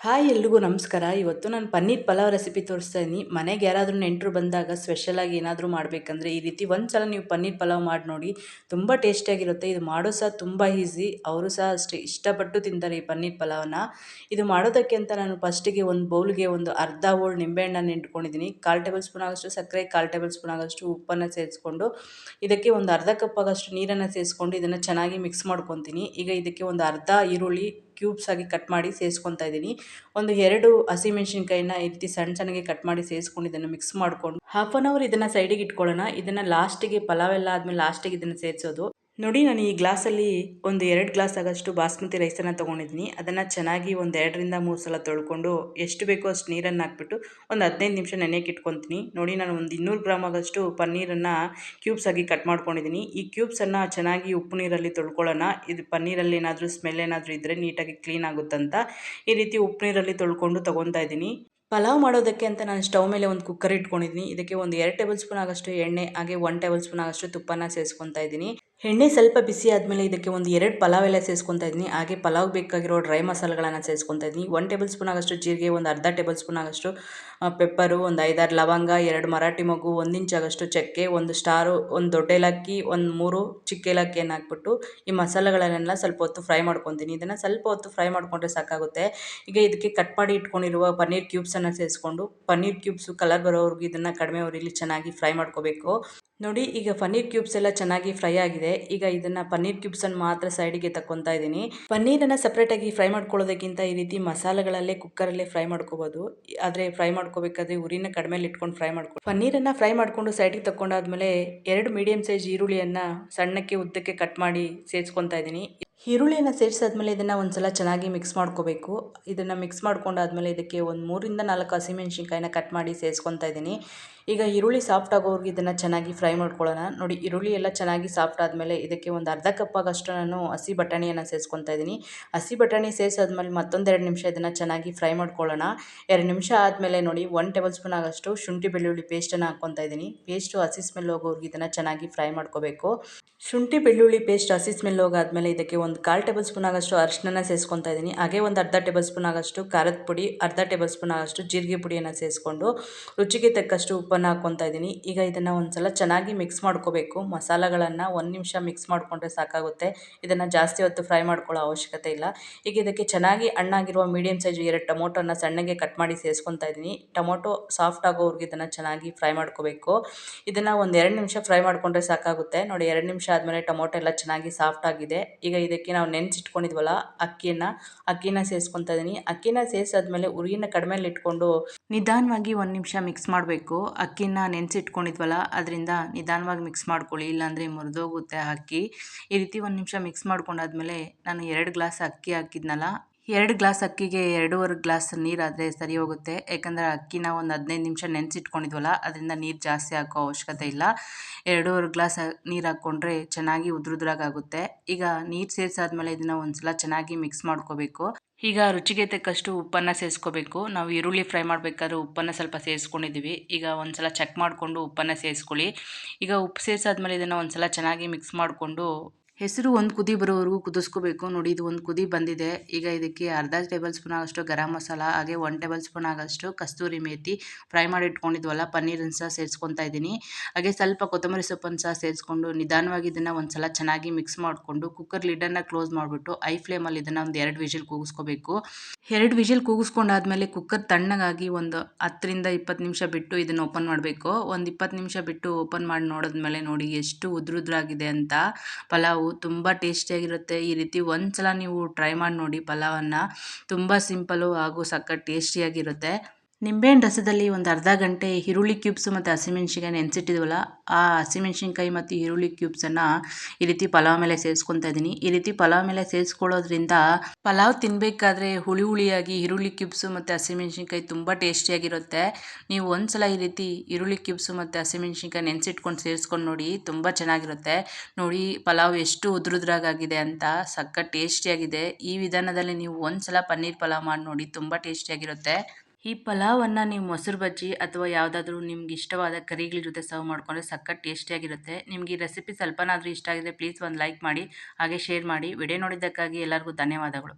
Hi ಎಲ್ರಿಗೂ ನಮಸ್ಕಾರ. ಇವತ್ತು ನಾನು ಪನ್ನೀರ್ ಪಲಾವ್ ರೆಸಿಪಿ ತೋರಿಸ್ತಾ ಇದ್ದೀನಿ. ಮನೆಗೆ ಯಾರಾದರೂ ನೆಂಟರು ಬಂದಾಗ ಸ್ಪೆಷಲಾಗಿ ಏನಾದರೂ ಮಾಡಬೇಕಂದ್ರೆ ಈ ರೀತಿ ಒಂದು ಸಲ ನೀವು ಪನ್ನೀರ್ ಪಲಾವ್ ಮಾಡಿ ನೋಡಿ. ತುಂಬ ಟೇಸ್ಟಿಯಾಗಿರುತ್ತೆ. ಇದು ಮಾಡೋದು ಸಹ ತುಂಬ ಈಸಿ. ಅವರು ಸಹ ಅಷ್ಟೇ ಇಷ್ಟಪಟ್ಟು ತಿಂತಾರೆ ಈ ಪನ್ನೀರ್ ಪಲಾವನ್ನ. ಇದು ಮಾಡೋದಕ್ಕೆ ಅಂತ ನಾನು ಫಸ್ಟಿಗೆ ಒಂದು ಬೌಲ್ಗೆ ಒಂದು ಅರ್ಧ ಬೌಲ್ ನಿಂಬೆಹಣ್ಣನ್ನು ಇಟ್ಕೊಂಡಿದ್ದೀನಿ. 1/4 ಟೇಬಲ್ ಸ್ಪೂನ್ ಆಗೋಷ್ಟು ಸಕ್ಕರೆ, 1/4 ಟೇಬಲ್ ಸ್ಪೂನ್ ಆಗೋಷ್ಟು ಉಪ್ಪನ್ನು ಸೇರಿಸ್ಕೊಂಡು ಇದಕ್ಕೆ ಒಂದು ಅರ್ಧ ಕಪ್ ಆಗೋಷ್ಟು ನೀರನ್ನು ಸೇರಿಸ್ಕೊಂಡು ಇದನ್ನು ಚೆನ್ನಾಗಿ ಮಿಕ್ಸ್ ಮಾಡ್ಕೊತೀನಿ. ಈಗ ಇದಕ್ಕೆ ಒಂದು ಅರ್ಧ ಈರುಳ್ಳಿ ಕ್ಯೂಬ್ಸ್ ಆಗಿ ಕಟ್ ಮಾಡಿ ಸೇರಿಸ್ಕೊತಾ ಇದ್ದೀನಿ. ಒಂದು 2 ಹಸಿಮೆಣಸಿನ್ಕಾಯಿನ ಈ ರೀತಿ ಸಣ್ಣಗೆ ಕಟ್ ಮಾಡಿ ಸೇರಿಸ್ಕೊಂಡು ಇದನ್ನು ಮಿಕ್ಸ್ ಮಾಡಿಕೊಂಡು ಹಾಫ್ ಆನ್ ಅವರ್ ಇದನ್ನು ಸೈಡಿಗೆ ಇಟ್ಕೊಳ್ಳೋಣ. ಇದನ್ನು ಲಾಸ್ಟಿಗೆ ಪಲಾವ್ ಎಲ್ಲ ಆದಮೇಲೆ ಲಾಸ್ಟಿಗೆ ಇದನ್ನು ಸೇರಿಸೋದು. ನೋಡಿ, ನಾನು ಈ ಗ್ಲಾಸಲ್ಲಿ ಒಂದು 2 ಗ್ಲಾಸ್ ಆಗೋಷ್ಟು ಬಾಸ್ಮತಿ ರೈಸನ್ನು ತೊಗೊಂಡಿದ್ದೀನಿ. ಅದನ್ನು ಚೆನ್ನಾಗಿ ಒಂದು 2ರಿಂದ 3 ಸಲ ತೊಳ್ಕೊಂಡು ಎಷ್ಟು ಬೇಕೋ ಅಷ್ಟು ನೀರನ್ನು ಹಾಕ್ಬಿಟ್ಟು ಒಂದು 15 ನಿಮಿಷ ನೆನೆಯಕ್ಕೆ ಇಟ್ಕೊತೀನಿ. ನೋಡಿ, ನಾನು ಒಂದು 200 ಗ್ರಾಮ್ ಆಗೋಷ್ಟು ಪನ್ನೀರನ್ನು ಕ್ಯೂಬ್ಸ್ ಆಗಿ ಕಟ್ ಮಾಡ್ಕೊಂಡಿದ್ದೀನಿ. ಈ ಕ್ಯೂಬ್ಸನ್ನು ಚೆನ್ನಾಗಿ ಉಪ್ಪು ನೀರಲ್ಲಿ ತೊಳ್ಕೊಳ್ಳೋಣ. ಇದು ಪನ್ನೀರಲ್ಲಿ ಏನಾದರೂ ಸ್ಮೆಲ್ ಏನಾದರೂ ಇದ್ದರೆ ನೀಟಾಗಿ ಕ್ಲೀನ್ ಆಗುತ್ತಂತ ಈ ರೀತಿ ಉಪ್ಪು ನೀರಲ್ಲಿ ತೊಳ್ಕೊಂಡು ತೊಗೊತಾ ಇದ್ದೀನಿ. ಪಲಾವ್ ಮಾಡೋದಕ್ಕೆ ಅಂತ ನಾನು ಸ್ಟವ್ ಮೇಲೆ ಒಂದು ಕುಕ್ಕರ್ ಇಟ್ಕೊಂಡಿದ್ದೀನಿ. ಇದಕ್ಕೆ ಒಂದು 2 ಟೇಬಲ್ ಸ್ಪೂನ್ ಆಗೋಷ್ಟು ಎಣ್ಣೆ ಹಾಗೆ 1 ಟೇಬಲ್ ಸ್ಪೂನ್ ಆಗೋಷ್ಟು ತುಪ್ಪನ ಸೇರಿಸ್ಕೊತಾ ಇದ್ದೀನಿ. ಎಣ್ಣೆ ಸ್ವಲ್ಪ ಬಿಸಿ ಆದಮೇಲೆ ಇದಕ್ಕೆ ಒಂದು 2 ಪಲಾವ್ ಎಲೆ ಸೇರಿಸ್ಕೊತಾ ಇದ್ದೀನಿ. ಹಾಗೆ ಪಲಾವ್ ಬೇಕಾಗಿರೋ ಡ್ರೈ ಮಸಾಲೆಗಳನ್ನು ಸೇರಿಸ್ಕೊತಾ ಇದ್ದೀನಿ. 1 ಟೇಬಲ್ ಸ್ಪೂನ್ ಆಗೋಷ್ಟು ಜೀರಿಗೆ, ಒಂದು ಅರ್ಧ ಟೇಬಲ್ ಸ್ಪೂನ್ ಆಗೋಷ್ಟು ಪೆಪ್ಪರು, ಒಂದು 5-6 ಲವಂಗ, 2 ಮರಾಠಿ ಮೊಗ್ಗು, 1 ಇಂಚ್ ಆಗೋಷ್ಟು ಚಕ್ಕೆ, ಒಂದು ಸ್ಟಾರು, ಒಂದು ದೊಡ್ಡ ಏಲಕ್ಕಿ, ಒಂದು 3 ಚಿಕ್ಕ ಏಲಕ್ಕಿಯನ್ನು ಹಾಕ್ಬಿಟ್ಟು ಈ ಮಸಾಲೆಗಳನ್ನೆಲ್ಲ ಸ್ವಲ್ಪ ಹೊತ್ತು ಫ್ರೈ ಮಾಡ್ಕೊತೀನಿ. ಇದನ್ನು ಸ್ವಲ್ಪ ಹೊತ್ತು ಫ್ರೈ ಮಾಡಿಕೊಂಡ್ರೆ ಸಾಕಾಗುತ್ತೆ. ಈಗ ಇದಕ್ಕೆ ಕಟ್ ಮಾಡಿ ಇಟ್ಕೊಂಡಿರುವ ಪನ್ನೀರ್ ಕ್ಯೂಬ್ಸನ್ನು ಸೇರಿಸ್ಕೊಂಡು ಪನ್ನೀರ್ ಕ್ಯೂಬ್ಸು ಕಲರ್ ಬರೋವರೆಗೂ ಇದನ್ನು ಕಡಿಮೆ ಉರಿಲಿ ಚೆನ್ನಾಗಿ ಫ್ರೈ ಮಾಡ್ಕೋಬೇಕು. ನೋಡಿ, ಈಗ ಪನ್ನೀರ್ ಕ್ಯೂಬ್ಸ್ ಎಲ್ಲ ಚೆನ್ನಾಗಿ ಫ್ರೈ ಆಗಿದೆ. ಈಗ ಇದನ್ನು ಪನ್ನೀರ್ ಕ್ಯೂಬ್ಸನ್ನು ಮಾತ್ರ ಸೈಡಿಗೆ ತಗೊತಾ ಇದ್ದೀನಿ. ಪನ್ನೀರನ್ನು ಸಪ್ರೇಟಾಗಿ ಫ್ರೈ ಮಾಡ್ಕೊಳ್ಳೋದಕ್ಕಿಂತ ಈ ರೀತಿ ಮಸಾಲೆಗಳಲ್ಲೇ ಕುಕ್ಕರಲ್ಲೇ ಫ್ರೈ ಮಾಡ್ಕೋಬೋದು. ಆದರೆ ಫ್ರೈ ಮಾಡ್ಕೋಬೇಕಾದ್ರೆ ಉರಿನ ಕಡಿಮೆಲಿ ಇಟ್ಕೊಂಡು ಫ್ರೈ ಮಾಡ್ಕೊಂಡು ಪನ್ನೀರನ್ನು ಫ್ರೈ ಮಾಡಿಕೊಂಡು ಸೈಡಿಗೆ ತಗೊಂಡಾದ್ಮೇಲೆ 2 ಮೀಡಿಯಮ್ ಸೈಜ್ ಈರುಳ್ಳಿಯನ್ನು ಸಣ್ಣಕ್ಕೆ ಉದ್ದಕ್ಕೆ ಕಟ್ ಮಾಡಿ ಸೇರಿಸ್ಕೊತಾ ಇದ್ದೀನಿ. ಈರುಳ್ಳಿಯನ್ನು ಸೇರಿಸಾದ್ಮೇಲೆ ಇದನ್ನು ಒಂದು ಸಲ ಚೆನ್ನಾಗಿ ಮಿಕ್ಸ್ ಮಾಡ್ಕೋಬೇಕು. ಇದನ್ನು ಮಿಕ್ಸ್ ಮಾಡ್ಕೊಂಡಾದ್ಮೇಲೆ ಇದಕ್ಕೆ ಒಂದು 3ರಿಂದ 4 ಹಸಿಮೆಣಸಿನ್ಕಾಯಿನ ಕಟ್ ಮಾಡಿ ಸೇರಿಸ್ಕೊತಾ ಇದ್ದೀನಿ. ಈಗ ಈರುಳ್ಳಿ ಸಾಫ್ಟ್ ಆಗೋವರೆಗೂ ಇದನ್ನು ಚೆನ್ನಾಗಿ ಫ್ರೈ ಮಾಡ್ಕೊಳ್ಳೋಣ. ನೋಡಿ, ಈರುಳ್ಳಿ ಎಲ್ಲ ಚೆನ್ನಾಗಿ ಸಾಫ್ಟ್ ಆದಮೇಲೆ ಇದಕ್ಕೆ ಒಂದು ಅರ್ಧ ಕಪ್ ಆಗೋಷ್ಟು ನಾನು ಹಸಿ ಬಟಾಣಿಯನ್ನು ಸೇರಿಸ್ಕೊತಾ ಇದ್ದೀನಿ. ಹಸಿ ಬಟಾಣಿ ಸೇರಿಸಾದ್ಮೇಲೆ ಮತ್ತೊಂದು 2 ನಿಮಿಷ ಇದನ್ನು ಚೆನ್ನಾಗಿ ಫ್ರೈ ಮಾಡ್ಕೊಳ್ಳೋಣ. 2 ನಿಮಿಷ ಆದಮೇಲೆ ನೋಡಿ, 1 ಟೇಬಲ್ ಸ್ಪೂನ್ ಆಗೋಷ್ಟು ಶುಂಠಿ ಬೆಳ್ಳುಳ್ಳಿ ಪೇಸ್ಟನ್ನು ಹಾಕ್ಕೊತಾ ಇದ್ದೀನಿ. ಪೇಸ್ಟು ಹಸಿ ಸ್ಮೆಲ್ ಹೋಗೋವರೆಗೂ ಇದನ್ನು ಚೆನ್ನಾಗಿ ಫ್ರೈ ಮಾಡ್ಕೋಬೇಕು. ಶುಂಠಿ ಬೆಳ್ಳುಳ್ಳಿ ಪೇಸ್ಟ್ ಹಸಿ ಸ್ಮೆಲ್ ಹೋಗಾದ್ಮೇಲೆ ಇದಕ್ಕೆ ಒಂದು 1/4 ಟೇಬಲ್ ಸ್ಪೂನ್ ಆಗೋಷ್ಟು ಅರಿಶಿನ ಸೇರಿಸ್ಕೊತಾ ಇದ್ದೀನಿ. ಹಾಗೆ ಒಂದು ಅರ್ಧ ಟೇಬಲ್ ಸ್ಪೂನ್ ಆಗೋಷ್ಟು ಖಾರದ ಪುಡಿ, ಅರ್ಧ ಟೇಬಲ್ ಸ್ಪೂನ್ ಆಗೋಷ್ಟು ಜೀರಿಗೆ ಪುಡಿಯನ್ನು ಸೇರಿಸ್ಕೊಂಡು ರುಚಿಗೆ ತಕ್ಕಷ್ಟು ಉಪ್ಪನ್ನು ಹಾಕ್ಕೊತಾ ಇದ್ದೀನಿ. ಈಗ ಇದನ್ನು ಒಂದು ಸಲ ಚೆನ್ನಾಗಿ ಮಿಕ್ಸ್ ಮಾಡ್ಕೋಬೇಕು. ಮಸಾಲೆಗಳನ್ನು 1 ನಿಮಿಷ ಮಿಕ್ಸ್ ಮಾಡಿಕೊಂಡ್ರೆ ಸಾಕಾಗುತ್ತೆ. ಇದನ್ನು ಜಾಸ್ತಿ ಹೊತ್ತು ಫ್ರೈ ಮಾಡ್ಕೊಳ್ಳೋ ಅವಶ್ಯಕತೆ ಇಲ್ಲ. ಈಗ ಇದಕ್ಕೆ ಚೆನ್ನಾಗಿ ಹಣ್ಣಾಗಿರುವ ಮೀಡಿಯಮ್ ಸೈಜ್ 2 ಟೊಮೊಟೊನ ಸಣ್ಣಗೆ ಕಟ್ ಮಾಡಿ ಸೇರಿಸ್ಕೊತಾ ಇದ್ದೀನಿ. ಟೊಮೊಟೊ ಸಾಫ್ಟ್ ಆಗೋವರೆಗೂ ಇದನ್ನು ಚೆನ್ನಾಗಿ ಫ್ರೈ ಮಾಡ್ಕೋಬೇಕು. ಇದನ್ನು ಒಂದು 2 ನಿಮಿಷ ಫ್ರೈ ಮಾಡಿಕೊಂಡ್ರೆ ಸಾಕಾಗುತ್ತೆ. ನೋಡಿ, 2 ನಿಮಿಷ ಆದಮೇಲೆ ಟೊಮೊಟೊ ಎಲ್ಲ ಚೆನ್ನಾಗಿ ಸಾಫ್ಟ್ ಆಗಿದೆ. ಈಗ ಇದಕ್ಕೆ ನಾವು ನೆನೆಸಿಟ್ಕೊಂಡಿದ್ವಲ್ಲ ಅಕ್ಕಿನ ಸೇರಿಸ್ಕೊತಾ ಇದ್ದೀನಿ. ಅಕ್ಕಿನ ಸೇರಿಸಾದ್ಮೇಲೆ ಉರಿನ ಕಡಿಮೆಲಿ ಇಟ್ಕೊಂಡು ನಿಧಾನವಾಗಿ 1 ನಿಮಿಷ ಮಿಕ್ಸ್ ಮಾಡಬೇಕು. ಅಕ್ಕಿನ ನೆನೆಸಿಟ್ಕೊಂಡಿದ್ವಲ್ಲ ಅದರಿಂದ ನಿಧಾನವಾಗಿ ಮಿಕ್ಸ್ ಮಾಡ್ಕೊಳ್ಳಿ, ಇಲ್ಲಾಂದರೆ ಮುರಿದೋಗುತ್ತೆ ಅಕ್ಕಿ. ಈ ರೀತಿ 1 ನಿಮಿಷ ಮಿಕ್ಸ್ ಮಾಡ್ಕೊಂಡಾದ್ಮೇಲೆ ನಾನು 2 ಗ್ಲಾಸ್ ಅಕ್ಕಿ ಹಾಕಿದ್ನಲ್ಲ, 2 ಗ್ಲಾಸ್ ಅಕ್ಕಿಗೆ 2.5 ಗ್ಲಾಸ್ ನೀರಾದರೆ ಸರಿ ಹೋಗುತ್ತೆ. ಯಾಕಂದರೆ ಅಕ್ಕಿನ ಒಂದು 15 ನಿಮಿಷ ನೆನೆಸಿಟ್ಕೊಂಡಿದ್ವಲ್ಲ ಅದರಿಂದ ನೀರು ಜಾಸ್ತಿ ಹಾಕೋ ಅವಶ್ಯಕತೆ ಇಲ್ಲ. 2.5 ಗ್ಲಾಸ್ ನೀರು ಹಾಕ್ಕೊಂಡ್ರೆ ಚೆನ್ನಾಗಿ ಉದುರುದ್ರಾಗುತ್ತೆ. ಈಗ ನೀರು ಸೇರಿಸಾದ್ಮೇಲೆ ಇದನ್ನು ಒಂದು ಸಲ ಚೆನ್ನಾಗಿ ಮಿಕ್ಸ್ ಮಾಡ್ಕೋಬೇಕು. ಈಗ ರುಚಿಗೆ ತಕ್ಕಷ್ಟು ಉಪ್ಪನ್ನು ಸೇರಿಸ್ಕೋಬೇಕು. ನಾವು ಈರುಳ್ಳಿ ಫ್ರೈ ಮಾಡಬೇಕಾದ್ರೆ ಉಪ್ಪನ್ನು ಸ್ವಲ್ಪ ಸೇರಿಸ್ಕೊಂಡಿದ್ದೀವಿ. ಈಗ ಒಂದು ಸಲ ಚೆಕ್ ಮಾಡಿಕೊಂಡು ಉಪ್ಪನ್ನು ಸೇರಿಸ್ಕೊಳ್ಳಿ. ಈಗ ಉಪ್ಪು ಸೇರಿಸಾದ್ಮೇಲೆ ಇದನ್ನು ಒಂದು ಸಲ ಚೆನ್ನಾಗಿ ಮಿಕ್ಸ್ ಮಾಡಿಕೊಂಡು ಹೆಸರು ಒಂದು ಕುದಿ ಬರೋವರೆಗೂ ಕುದಿಸ್ಕೋಬೇಕು. ನೋಡಿ, ಇದು ಒಂದು ಕುದಿ ಬಂದಿದೆ. ಈಗ ಇದಕ್ಕೆ ಅರ್ಧ ಟೇಬಲ್ ಸ್ಪೂನ್ ಆಗೋಷ್ಟು ಗರಂ ಮಸಾಲ, ಹಾಗೆ 1 ಟೇಬಲ್ ಸ್ಪೂನ್ ಆಗೋಷ್ಟು ಕಸ್ತೂರಿ ಮೇಥಿ, ಫ್ರೈ ಮಾಡಿ ಇಟ್ಕೊಂಡಿದ್ವಲ್ಲ ಪನ್ನೀರನ್ನು ಸಹ ಸೇರಿಸ್ಕೊತಾ ಇದ್ದೀನಿ. ಹಾಗೆ ಸ್ವಲ್ಪ ಕೊತ್ತಂಬರಿ ಸೊಪ್ಪನ್ನು ಸಹ ಸೇರಿಸ್ಕೊಂಡು ನಿಧಾನವಾಗಿ ಇದನ್ನು ಒಂದು ಸಲ ಚೆನ್ನಾಗಿ ಮಿಕ್ಸ್ ಮಾಡಿಕೊಂಡು ಕುಕ್ಕರ್ ಲಿಡ್ಡನ್ನು ಕ್ಲೋಸ್ ಮಾಡಿಬಿಟ್ಟು ಐ ಫ್ಲೇಮಲ್ಲಿ ಇದನ್ನು ಒಂದು 2 ವಿಷಲ್ ಕೂಗಿಸ್ಕೋಬೇಕು. 2 ವಿಷಲ್ ಕೂಗಿಸ್ಕೊಂಡಾದ್ಮೇಲೆ ಕುಕ್ಕರ್ ತಣ್ಣಗಾಗಿ ಒಂದು 10ರಿಂದ 20 ನಿಮಿಷ ಬಿಟ್ಟು ಇದನ್ನು ಓಪನ್ ಮಾಡಬೇಕು. ಒಂದು 20 ನಿಮಿಷ ಬಿಟ್ಟು ಓಪನ್ ಮಾಡಿ ನೋಡಿದ್ಮೇಲೆ ನೋಡಿ ಎಷ್ಟು ಉದುರುದ್ರಾಗಿದೆ ಅಂತ. ಪಲಾವು ತುಂಬ ಟೇಸ್ಟಿಯಾಗಿರುತ್ತೆ. ಈ ರೀತಿ ಒಂದು ಸಲ ನೀವು ಟ್ರೈ ಮಾಡಿ ನೋಡಿ ಪಲಾವನ್ನು. ತುಂಬ ಸಿಂಪಲ್ಲು ಹಾಗೂ ಸಖತ್ ಟೇಸ್ಟಿಯಾಗಿರುತ್ತೆ. ನಿಂಬೆಹಣ್ಣು ರಸದಲ್ಲಿ ಒಂದು ಅರ್ಧ ಗಂಟೆ ಈರುಳ್ಳಿ ಕ್ಯೂಬ್ಸು ಮತ್ತು ಹಸಿಮೆಣ್ಸಿನ್ಕಾಯಿ ನೆನೆಸಿಟ್ಟಿದ್ವಲ್ಲ ಆ ಹಸಿಮೆಣ್ಸಿನ್ಕಾಯಿ ಮತ್ತು ಈರುಳ್ಳಿ ಕ್ಯೂಬ್ಸನ್ನು ಈ ರೀತಿ ಪಲಾವ್ ಮೇಲೆ ಸೇರಿಸ್ಕೊತಾ ಇದ್ದೀನಿ. ಈ ರೀತಿ ಪಲಾವ್ ಮೇಲೆ ಸೇರಿಸ್ಕೊಳ್ಳೋದ್ರಿಂದ ಪಲಾವ್ ತಿನ್ನಬೇಕಾದ್ರೆ ಹುಳಿ ಹುಳಿಯಾಗಿ ಈರುಳ್ಳಿ ಕ್ಯೂಬ್ಸು ಮತ್ತು ಹಸಿಮೆಣ್ಸಿನ್ಕಾಯಿ ತುಂಬ ಟೇಸ್ಟಿಯಾಗಿರುತ್ತೆ. ನೀವು ಒಂದು ಸಲ ಈ ರೀತಿ ಈರುಳ್ಳಿ ಕ್ಯೂಬ್ಸು ಮತ್ತು ಹಸಿಮೆಣ್ಸಿನ್ಕಾಯಿ ನೆನೆಸಿಟ್ಕೊಂಡು ಸೇರಿಸ್ಕೊಂಡು ನೋಡಿ, ತುಂಬ ಚೆನ್ನಾಗಿರುತ್ತೆ. ನೋಡಿ, ಪಲಾವ್ ಎಷ್ಟು ಉದುರುದ್ರಾಗಿದೆ ಅಂತ, ಸಖತ್ ಟೇಸ್ಟಿಯಾಗಿದೆ. ಈ ವಿಧಾನದಲ್ಲಿ ನೀವು ಒಂದು ಸಲ ಪನ್ನೀರ್ ಪಲಾವ್ ಮಾಡಿ ನೋಡಿ, ತುಂಬ ಟೇಸ್ಟಿಯಾಗಿರುತ್ತೆ. ಈ ಪಲಾವನ್ನು ನೀವು ಮೊಸರು ಬಜ್ಜಿ ಅಥವಾ ಯಾವುದಾದ್ರೂ ನಿಮ್ಗೆ ಇಷ್ಟವಾದ ಕರಿಗಳ ಜೊತೆ ಸರ್ವ್ ಮಾಡ್ಕೊಂಡ್ರೆ ಸಖತ್ ಟೇಸ್ಟಿಯಾಗಿರುತ್ತೆ. ನಿಮ್ಗೆ ಈ ರೆಸಿಪಿ ಸ್ವಲ್ಪನಾದರೂ ಇಷ್ಟ ಆಗಿದ್ರೆ ಪ್ಲೀಸ್ ಒಂದು ಲೈಕ್ ಮಾಡಿ, ಹಾಗೆ ಶೇರ್ ಮಾಡಿ. ವಿಡಿಯೋ ನೋಡಿದ್ದಕ್ಕಾಗಿ ಎಲ್ಲರಿಗೂ ಧನ್ಯವಾದಗಳು.